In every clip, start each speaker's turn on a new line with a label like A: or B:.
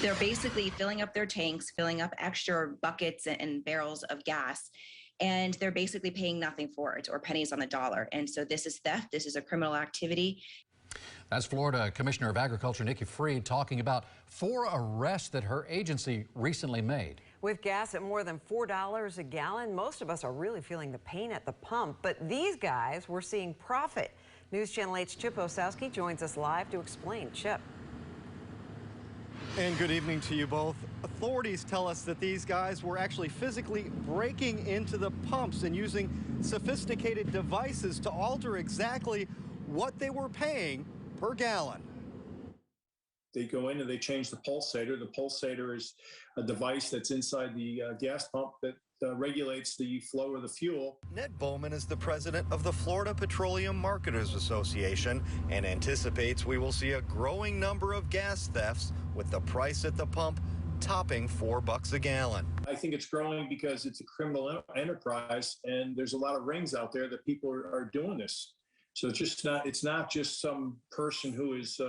A: They're basically filling up their tanks, filling up extra buckets and barrels of gas, and they're basically paying nothing for it or pennies on the dollar. And so this is theft. This is a criminal activity.
B: That's Florida Commissioner of Agriculture Nikki Fried talking about 4 arrests that her agency recently made.
C: With gas at more than $4 a gallon, most of us are really feeling the pain at the pump. But these guys were seeing profit. News Channel 8's Chip Osowski joins us live to explain. Chip.
D: And good evening to you both. Authorities tell us that these guys were actually physically breaking into the pumps and using sophisticated devices to alter exactly what they were paying per gallon.
E: They go in and they change the pulsator. The pulsator is a device that's inside the gas pump that regulates the flow of the fuel.
D: Ned Bowman is the president of the Florida Petroleum Marketers Association and anticipates we will see a growing number of gas thefts with the price at the pump topping $4 a gallon.
E: I think it's growing because it's a criminal enterprise and there's a lot of rings out there that people are doing this. So it's not just some person who is,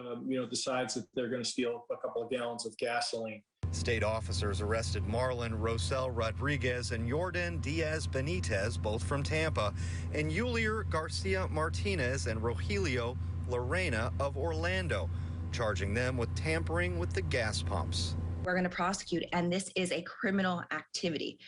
E: decides that they're going to steal a couple of gallons of gasoline.
D: State officers arrested Marlon Rosel Rodriguez and Jordan Diaz Benitez, both from Tampa, and Yulier Garcia Martinez and Rogelio Lorena of Orlando, charging them with tampering with the gas pumps.
A: We're going to prosecute, and this is a criminal activity.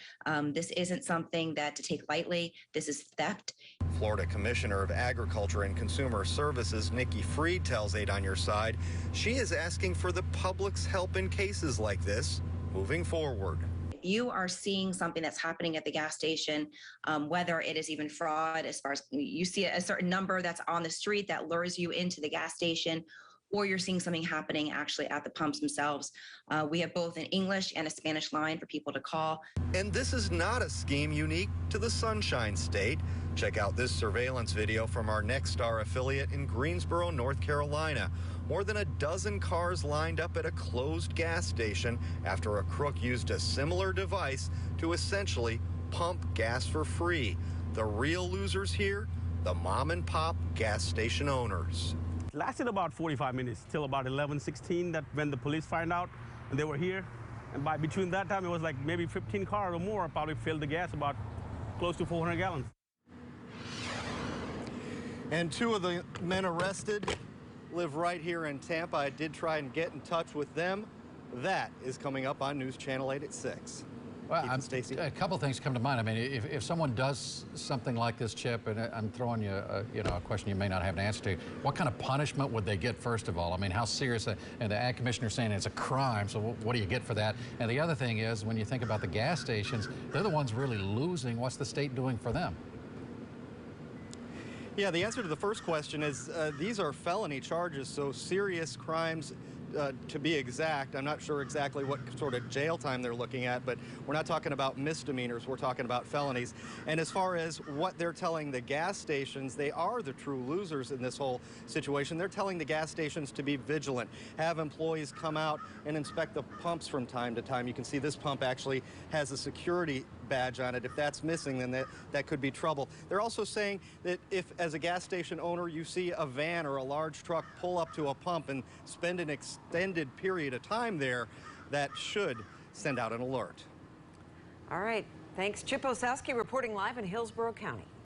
A: This isn't something that to take lightly. This is theft.
D: Florida Commissioner of Agriculture and Consumer Services Nikki Fried tells 8 on Your Side she is asking for the public's help in cases like this moving forward.
A: If you are seeing something that's happening at the gas station, whether it is even fraud, as far as you see a certain number that's on the street that lures you into the gas station, or you're seeing something happening actually at the pumps themselves. We have both an English and a Spanish line for people to call.
D: And this is not a scheme unique to the Sunshine State. Check out this surveillance video from our Nexstar affiliate in Greensboro, North Carolina. More than a dozen cars lined up at a closed gas station after a crook used a similar device to essentially pump gas for free. The real losers here, the mom and pop gas station owners.
F: Lasted about 45 minutes till about 11:16. That when the police find out and they were here, and by between that time it was like maybe 15 cars or more probably filled the gas, about close to 400 gallons.
D: And 2 of the men arrested live right here in Tampa. I did try and get in touch with them. That is coming up on News Channel 8 at 6.
B: Well, a couple things come to mind. I mean, if someone does something like this, Chip, and I'm throwing you, a question you may not have an answer to, what kind of punishment would they get, first of all? I mean, how serious? And the Ag Commissioner saying it's a crime, so what do you get for that? And the other thing is, when you think about the gas stations, they're the ones really losing. What's the state doing for them?
D: Yeah, the answer to the first question is these are felony charges, so serious crimes. To be exact, I'm not sure exactly what sort of jail time they're looking at, but we're not talking about misdemeanors, we're talking about felonies. And as far as what they're telling the gas stations, they are the true losers in this whole situation. They're telling the gas stations to be vigilant, have employees come out and inspect the pumps from time to time. You can see this pump actually has a security badge on it. If that's missing, then that could be trouble. They're also saying that if, as a gas station owner, you see a van or a large truck pull up to a pump and spend an extended period of time there, that should send out an alert.
C: All right. Thanks. Chip Osowski reporting live in Hillsborough County.